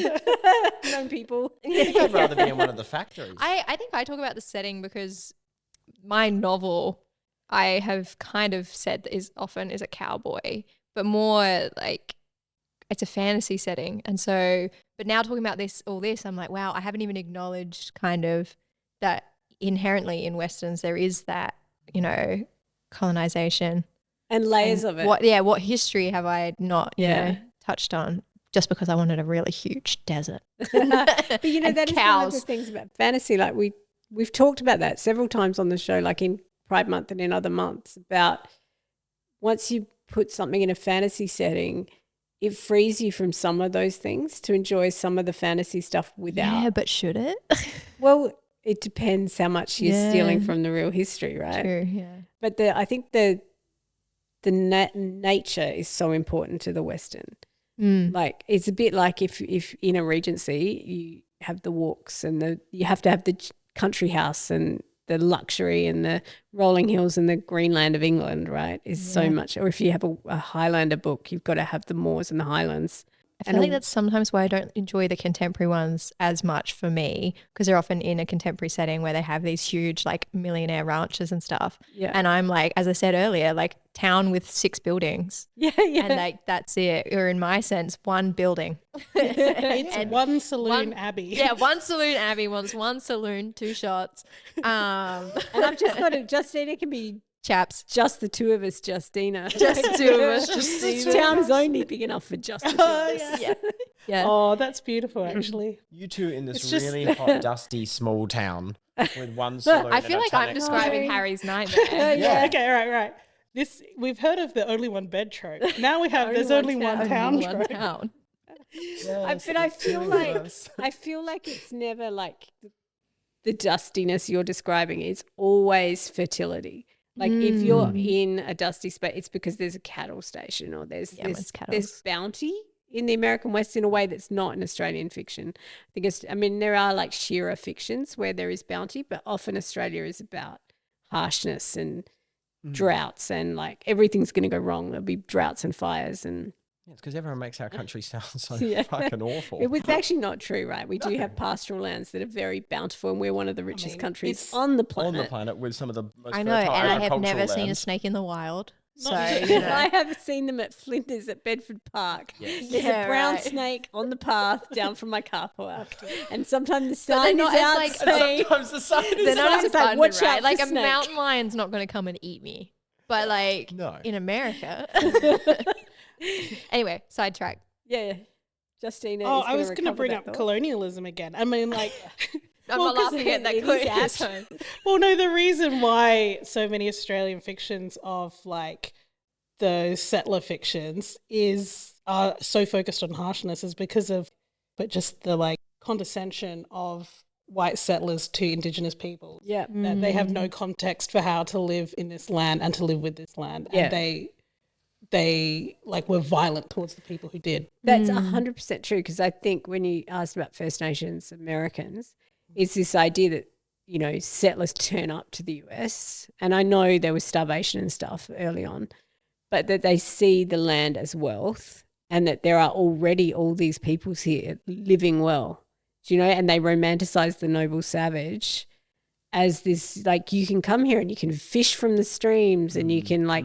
S1: Known people.
S3: I think I'd rather be in one of the factories.
S2: I think I talk about the setting because my novel, I have kind of said is often is a cowboy, but more like it's a fantasy setting. And so, but now talking about all this, I'm like, wow, I haven't even acknowledged kind of that inherently in Westerns there is that, you know, colonization.
S1: And layers of it.
S2: What history have I not, you
S1: Yeah.
S2: know, touched on just because I wanted a really huge desert?
S1: But you know,
S2: And
S1: that is one of the things about fantasy. Like we've talked about that several times on the show, like in Pride Month and in other months, about once you put something in a fantasy setting, it frees you from some of those things to enjoy some of the fantasy stuff without.
S2: Yeah, but should it?
S1: Well, it depends how much you're stealing from the real history, right?
S2: True, yeah.
S1: But I think the nature is so important to the Western. Like it's a bit like if in a regency you have the walks and you have to have the country house and the luxury and the rolling hills and the Greenland of England, right? Is so much. Or if you have a Highlander book, you've got to have the moors and the highlands.
S2: I feel like that's sometimes why I don't enjoy the contemporary ones as much for me, because they're often in a contemporary setting where they have these huge like millionaire ranches and stuff. Yeah. And I'm like, as I said earlier, like town with 6 buildings. Yeah. And like that's it. Or in my sense, one building.
S4: It's one saloon abbey.
S2: Yeah, one saloon abbey wants one saloon, 2 shots.
S1: And I've just got it. Justina can be
S2: chaps.
S1: Just the 2 of us, Justina.
S2: Just the 2 of us.
S1: This town is only big enough for just the 2 of us.
S2: Yeah.
S4: Oh, that's beautiful, actually.
S3: You two in this really hot, dusty, small town with one saloon.
S2: I feel like I'm describing Harry's nightmare.
S4: Yeah. Okay, right. We've heard of the only one bed trope. Now we have there's only one town trope.
S3: Yes,
S1: but I feel like it's never like the dustiness you're describing. It's always fertility. Like if you're in a dusty space, it's because there's a cattle station or there's bounty in the American West in a way that's not in Australian fiction. There are like shearer fictions where there is bounty, but often Australia is about harshness and droughts and like everything's going to go wrong. There'll be droughts and fires and
S3: it's because everyone makes our country sound so fucking awful.
S1: It's actually not true, right? We do have pastoral lands that are very bountiful and we're one of the richest countries on the planet.
S3: On the planet with some of the most
S2: I know, and I have never seen a snake in the wild. So
S1: I have seen them at Flinders at Bedford Park. Yes. There's a brown snake on the path down from my car park. And sometimes the sign is out
S2: like,
S1: saying,
S3: sometimes the sign is
S2: they're not as abundant,
S1: watch out
S2: like
S1: for
S2: a
S1: snake.
S2: mountain lion's not going to come and eat me. But like in America. Anyway, sidetrack.
S1: Yeah. Justina.
S4: I was going to bring up colonialism again. I mean, like,
S2: I'm not laughing at that colonialism.
S4: Well, no, the reason why so many Australian fictions of like those settler fictions are so focused on harshness is because of, but just the like condescension of white settlers to Indigenous people.
S1: Yeah.
S4: That they have no context for how to live in this land and to live with this land. Yeah. And they like were violent towards the people who did.
S1: That's 100% true, because I think when you asked about First Nations Americans, it's this idea that, you know, settlers turn up to the US, and I know there was starvation and stuff early on, but that they see the land as wealth and that there are already all these peoples here living well, do you know, and they romanticize the noble savage as this, like, you can come here and you can fish from the streams and you can like,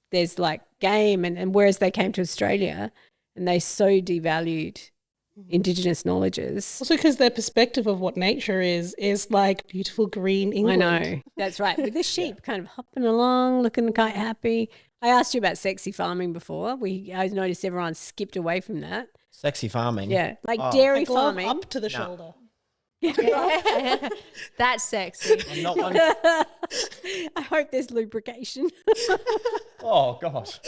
S1: there's like game, and whereas they came to Australia and they so devalued Indigenous knowledges.
S4: Also because their perspective of what nature is beautiful green England.
S1: I know, that's right. With the sheep kind of hopping along, looking quite happy. I asked you about sexy farming before. I noticed everyone skipped away from that.
S3: Sexy farming?
S1: Yeah, like dairy farming.
S4: Up to the shoulder.
S2: That's sexy.
S3: I'm not one.
S1: I hope there's lubrication.
S3: Oh gosh,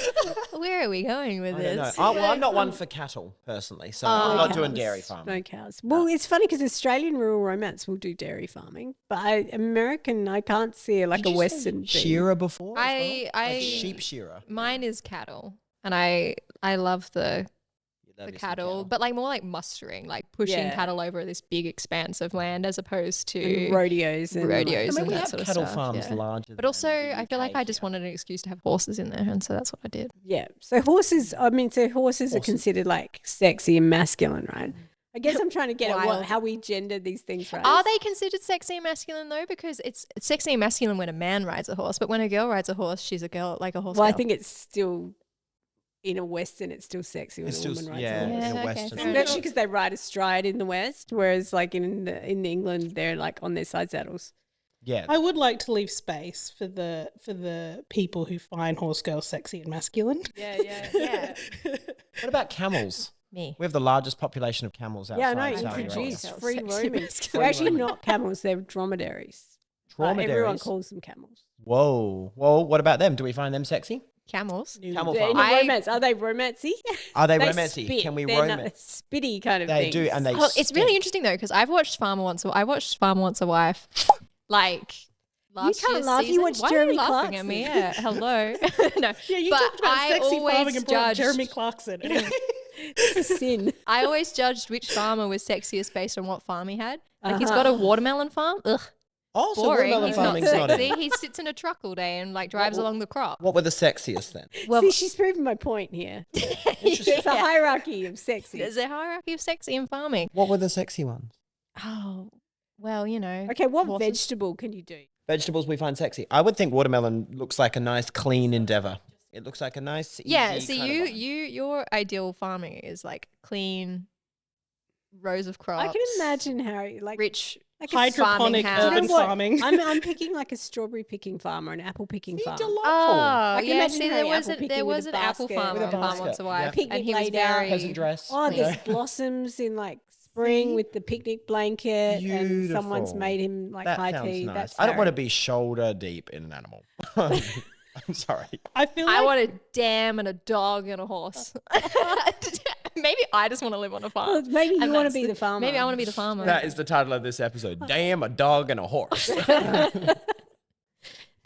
S2: where are we going with this?
S3: I'm not one for cattle personally, so I'm not doing dairy farming.
S1: No cows. Well, it's funny because Australian rural romance will do dairy farming, but I can't see like a Western
S3: shearer before.
S2: I
S3: like sheep shearer.
S2: Mine is cattle, and I love the cattle, but like more like mustering, like pushing cattle over this big expanse of land as opposed to
S1: and rodeos and
S2: that sort of
S3: cattle
S2: stuff.
S3: Farms larger.
S2: But also, I feel like I just wanted an excuse to have horses in there, and so that's what I did.
S1: Yeah. So horses are considered like sexy and masculine, right? I guess I'm trying to get at how we gender these things, right?
S2: Are they considered sexy and masculine though? Because it's sexy and masculine when a man rides a horse, but when a girl rides a horse, she's a girl, like a horse.
S1: Well,
S2: girl.
S1: I think it's still. In a Western, it's still sexy when a woman rides a horse.
S3: In a Western.
S1: Especially because they ride astride in the West, whereas like in England, they're like on their side saddles.
S3: Yeah.
S4: I would like to leave space for the people who find horse girls sexy and masculine.
S1: Yeah.
S3: What about camels?
S2: Me.
S3: We have the largest population of camels outside.
S1: Yeah, I know.
S3: Saudi Arabia.
S1: Introduce free roaming. They're actually not camels; they're dromedaries.
S3: Dromedaries.
S1: Everyone calls them camels.
S3: Whoa. Well, what about them? Do we find them sexy?
S2: Camels.
S3: Camel
S1: They're in
S3: farm.
S1: a romance. Are they romancy?
S3: Are they
S1: They
S3: romancy?
S1: spit.
S3: Can we
S1: They're not
S3: romance?
S1: spitty kind of
S3: They
S1: things.
S3: do, and they.
S2: Oh, it's really
S3: stink.
S2: interesting though because I watched Farmer Wants a Wife like last
S1: can't
S2: year's
S1: laugh. You
S2: season.
S1: watched
S2: Why
S1: Jeremy
S2: are you laughing at me?
S1: Clarkson.
S2: Yeah, hello. No,
S4: Yeah, you
S2: but
S4: talked about
S2: I
S4: sexy
S2: always
S4: farming and brought up
S2: judged.
S4: Jeremy Clarkson.
S1: It's a sin.
S2: I always judged which farmer was sexiest based on what farm he had. Like he's got a watermelon farm. Ugh,
S3: Oh, so
S2: boring.
S3: watermelon
S2: He's not
S3: farming's not
S2: sexy.
S3: in.
S2: He sits in a truck all day and like drives along the crop.
S3: What were the sexiest then?
S2: Well,
S1: See, she's proving my point here. There's a hierarchy of sexy.
S2: there's a hierarchy of sexy in farming.
S3: What were the sexy ones?
S2: Oh, well, you know.
S1: Okay, what
S2: horses.
S1: vegetable can you do?
S3: Vegetables we find sexy. I would think watermelon looks like a nice, clean endeavor. It looks like a nice, easy
S2: Yeah, so
S3: kind of one.
S2: your ideal farming is like clean rows of crops.
S1: I can imagine Harry like
S2: rich.
S1: like
S4: Hydroponic
S2: farming house.
S4: urban
S1: You know what?
S4: farming.
S1: I'm picking like a strawberry picking farm or an apple picking farm.
S3: Delightful.
S2: Oh,
S1: can
S2: yeah.
S1: imagine
S2: See,
S1: Harry
S2: there was
S1: apple
S2: an,
S1: picking
S2: there
S1: with
S2: was
S1: a
S2: an apple
S1: basket.
S2: farmer
S3: With a
S2: on Farm
S3: basket,
S2: Once a
S3: yeah.
S2: Wife,
S1: Picnic
S2: and he was
S1: laid out.
S2: very
S3: Peasant dress.
S1: Oh,
S3: you know.
S1: there's blossoms in like spring with the picnic blanket, and someone's
S3: Beautiful.
S1: made him like
S3: That
S1: high
S3: sounds
S1: tea.
S3: nice.
S1: That's
S3: I don't want to
S1: Harry.
S3: be shoulder deep in an animal. I'm sorry.
S4: I feel like
S2: I want a dam and a dog and a horse. Maybe I just want to live on a farm.
S1: Well, maybe you
S2: And
S1: want to
S2: that's
S1: be the farmer.
S2: Maybe I want to be the farmer.
S3: That is the title of this episode. Damn, a dog and a horse.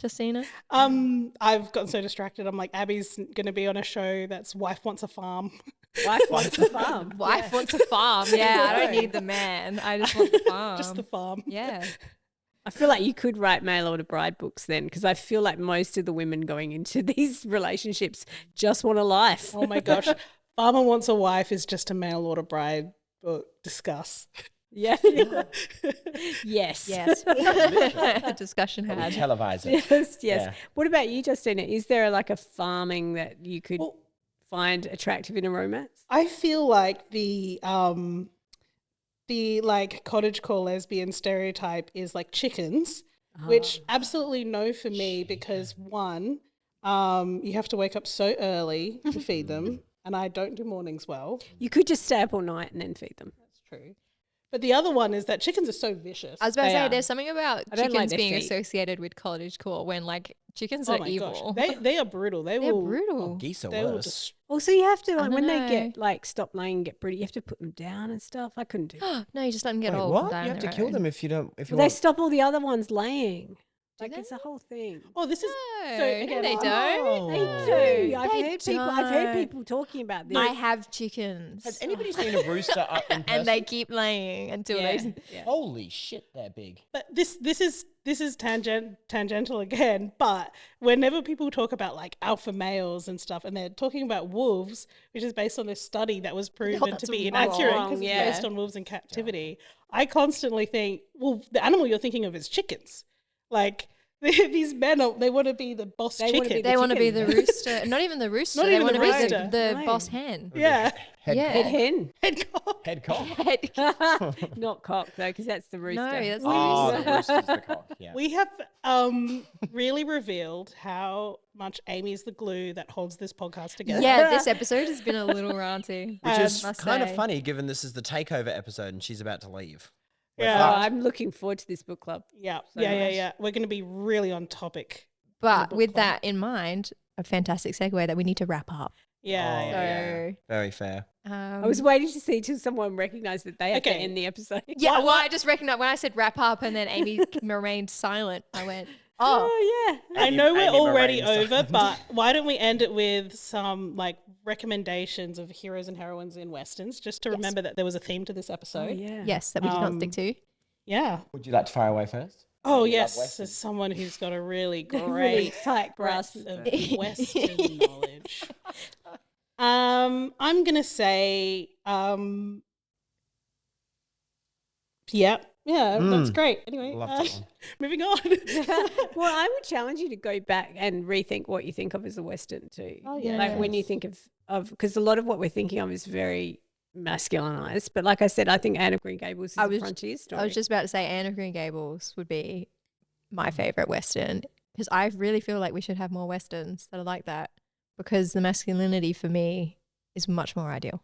S2: Justina?
S4: I've gotten so distracted. I'm like, Abby's going to be on a show that's Wife Wants a Farm.
S1: Wife wants a farm.
S2: Wife wants a farm. Yeah, I don't need the man. I just want the farm.
S4: Just the farm.
S2: Yeah.
S1: I feel like you could write mail order bride books then, because I feel like most of the women going into these relationships just want a life.
S4: Oh my gosh. Farmer Wants a Wife is just a mail order bride book. Discuss.
S1: Yeah. Yes.
S2: Yes. Discussion
S3: We
S2: had.
S3: televise it.
S1: Yes.
S3: Yeah.
S1: What about you, Justina? Is there like a farming that you could
S4: Well,
S1: find attractive in a romance?
S4: I feel like the like cottagecore lesbian stereotype is like chickens, which absolutely no for me because one, you have to wake up so early to feed them, and I don't do mornings well.
S1: You could just stay up all night and then feed them.
S4: That's true. But the other one is that chickens are so vicious.
S2: I was about to
S1: They
S2: say,
S1: are.
S2: there's something about
S1: I don't like
S2: chickens
S1: their
S2: being
S1: feet.
S2: associated with cottagecore when like chickens
S4: Oh
S2: are
S4: my
S2: evil.
S4: gosh, they are brutal.
S2: They're
S4: will
S2: brutal.
S3: Geese are
S4: They will
S3: worse.
S4: just
S1: Also, you have to, like, when they
S2: know.
S1: get, like, stop laying and get pretty, you have to put them down and stuff. I couldn't do that.
S2: No, you just let them get
S3: Wait,
S2: old.
S3: what?
S2: And die
S3: You
S2: on
S3: have to
S2: their
S3: kill
S2: own.
S3: them if you don't. If you
S1: They
S3: want.
S1: stop all the other ones laying. Like,
S2: they?
S1: it's a whole thing.
S4: Oh, this is
S2: No,
S4: so
S2: no,
S4: again,
S2: they
S4: I'm-
S2: don't.
S1: They
S3: Oh.
S1: do. I've
S2: They
S1: heard
S2: don't.
S1: people talking about this.
S2: I have chickens.
S3: Has anybody seen a rooster up in person?
S2: and they keep laying until
S1: Yeah.
S2: they.
S1: Yeah.
S3: Holy shit, they're big.
S4: But this is tangential again. But whenever people talk about like alpha males and stuff, and they're talking about wolves, which is based on this study that was proven
S2: that's
S4: to be
S2: wrong.
S4: inaccurate because
S1: Yeah.
S4: it's based on wolves in captivity, I constantly think, well, the animal you're thinking of is chickens. Like these men, they want to be the boss
S1: They wanna be
S4: chicken.
S1: the
S2: They want to be the
S1: chicken.
S2: rooster. Not even the rooster.
S4: Not
S2: they
S4: even
S2: want to
S4: the
S2: be
S4: rooster.
S2: the
S1: No.
S2: boss hen.
S4: yeah,
S3: Head
S2: Yeah.
S1: Head
S3: cock.
S1: hen.
S4: head cock.
S3: Head cock.
S1: Not cock, though, because that's the rooster.
S2: No, that's the
S3: Oh,
S2: rooster.
S3: the rooster's the cock. Yeah.
S4: We have really revealed how much Amy's the glue that holds this podcast together.
S2: Yeah, this episode has been a little ranty.
S3: Which is
S2: must
S3: kind of
S2: say.
S3: funny given this is the takeover episode and she's about to leave.
S4: Yeah.
S1: Oh, I'm looking forward to this book club.
S4: Yeah,
S1: So
S4: yeah.
S1: much.
S4: We're going to be really on topic.
S2: But
S4: book
S2: with
S4: club.
S2: that in mind, a fantastic segue that we need to wrap up.
S4: Yeah,
S3: Oh,
S4: yeah.
S2: So,
S3: Very fair.
S1: I was waiting to see till someone recognised that they have to
S4: Okay.
S1: end the episode.
S2: yeah, well, I just recognized when I said wrap up and then Amy remained silent, I went, oh,
S1: Oh, yeah.
S4: I know we're
S3: Amy
S4: already
S3: Moraine
S4: over,
S3: style.
S4: but why don't we end it with some like recommendations of heroes and heroines in westerns, just to remember that there was a theme to this
S1: Oh,
S4: episode.
S1: yeah.
S2: yes, that we did not stick to.
S4: Yeah.
S3: Would you like to fire away first?
S4: Oh
S3: love
S4: yes,
S3: westerns.
S4: as someone who's got a really
S1: Really
S4: great
S1: tight grasp.
S4: breadth of Western knowledge. I'm gonna say, yeah, that's great. Anyway,
S3: Love that one.
S4: moving on.
S1: Well, I would challenge you to go back and rethink what you think of as a Western too.
S4: Oh, yeah.
S1: Like when you think of because a lot of what we're thinking of is very masculinized. But like I said, I think Anne of Green Gables is a frontier story.
S2: I was just about to say Anne of Green Gables would be my favorite Western because I really feel like we should have more Westerns that are like that because the masculinity for me is much more ideal.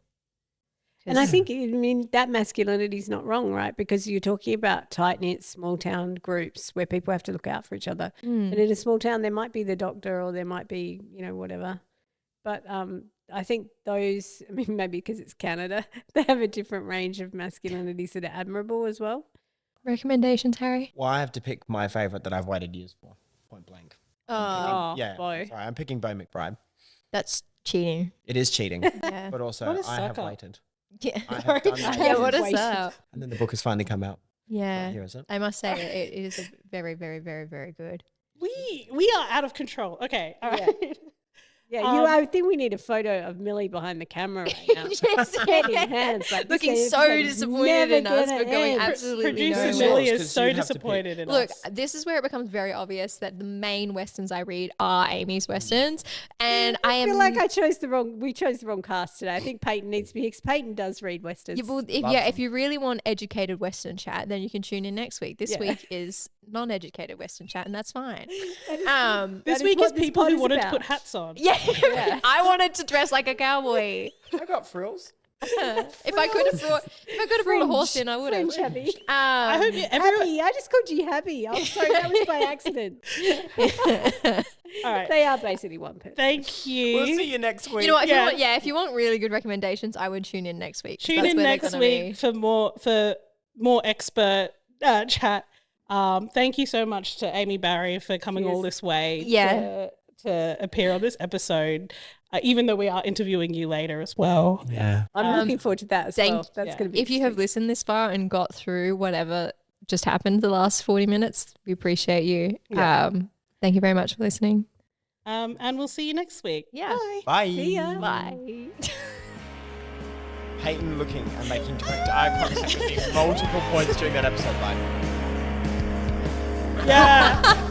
S1: And I think, I mean, that masculinity is not wrong, right? Because you're talking about tight-knit, small-town groups where people have to look out for each other. And in a small town, there might be the doctor or there might be, you know, whatever. But I think those, I mean, maybe because it's Canada, they have a different range of masculinities that are admirable as well.
S2: Recommendations, Harry?
S3: Well, I have to pick my favourite that I've waited years for, point blank.
S1: Boy.
S3: Sorry, I'm picking Bo McBride.
S2: That's cheating.
S3: It is cheating,
S2: Yeah.
S3: but also
S4: What a
S3: I have
S4: sucker.
S3: waited.
S2: Yeah.
S3: I have done that.
S2: Yeah, what is
S1: Wasted.
S2: that?
S3: And then the book has finally come out.
S2: Yeah.
S3: Here is it?
S2: I must say it is a very, very, very, very good.
S4: We are out of control. Okay. All right.
S1: Yeah, I think we need a photo of Millie behind the camera right now. Head in hands, like,
S2: Looking
S1: this
S2: so
S1: episode's
S2: disappointed in
S1: never
S2: us
S1: gonna
S2: for going
S1: end.
S2: absolutely
S4: Producer
S2: nowhere.
S4: Millie
S3: Because
S4: is so
S3: you'd have to
S4: disappointed in
S2: Look,
S4: us.
S2: this is where it becomes very obvious that the main westerns I read are Amy's westerns, and I
S1: feel
S2: am
S1: like we chose the wrong cast today. I think Peyton needs to be Hicks. Peyton does read westerns.
S2: Yeah, well, if you really want educated Western chat, then you can tune in next week. This week is non-educated Western chat, and that's fine.
S4: This
S1: is
S4: week
S1: what
S4: is
S1: this
S4: people
S1: pod
S4: who
S1: is
S4: wanted to
S1: about.
S4: put hats on.
S2: Yeah, I wanted to dress like a cowboy.
S3: I got frills.
S2: If I could have brought a horse in, I would have.
S1: Fringe, Happy.
S4: I hope everyone.
S1: Happy. I just called you Happy. I'm sorry, that was by accident.
S4: All right.
S1: They are basically one person.
S4: Thank you.
S3: We'll see you next week.
S2: You know what?
S4: Yeah.
S2: If you want really good recommendations, I would tune in next week.
S4: Tune
S2: That's
S4: in
S2: where they're
S4: next
S2: gonna
S4: week
S2: be.
S4: for more expert chat. Thank you so much to Amy Barry for coming all this way to appear on this episode, even though we are interviewing you later as well.
S3: Yeah.
S1: I'm looking forward to that as well. That's
S4: yeah.
S1: going to be
S2: If you have
S1: interesting.
S2: listened this far and got through whatever just happened the last 40 minutes, we appreciate you. Thank you very much for listening.
S4: And we'll see you next week.
S2: Yeah.
S3: Bye.
S1: See ya.
S2: Bye.
S3: Peyton looking and making direct eye contact with me multiple points during that episode. Bye.
S4: Yeah.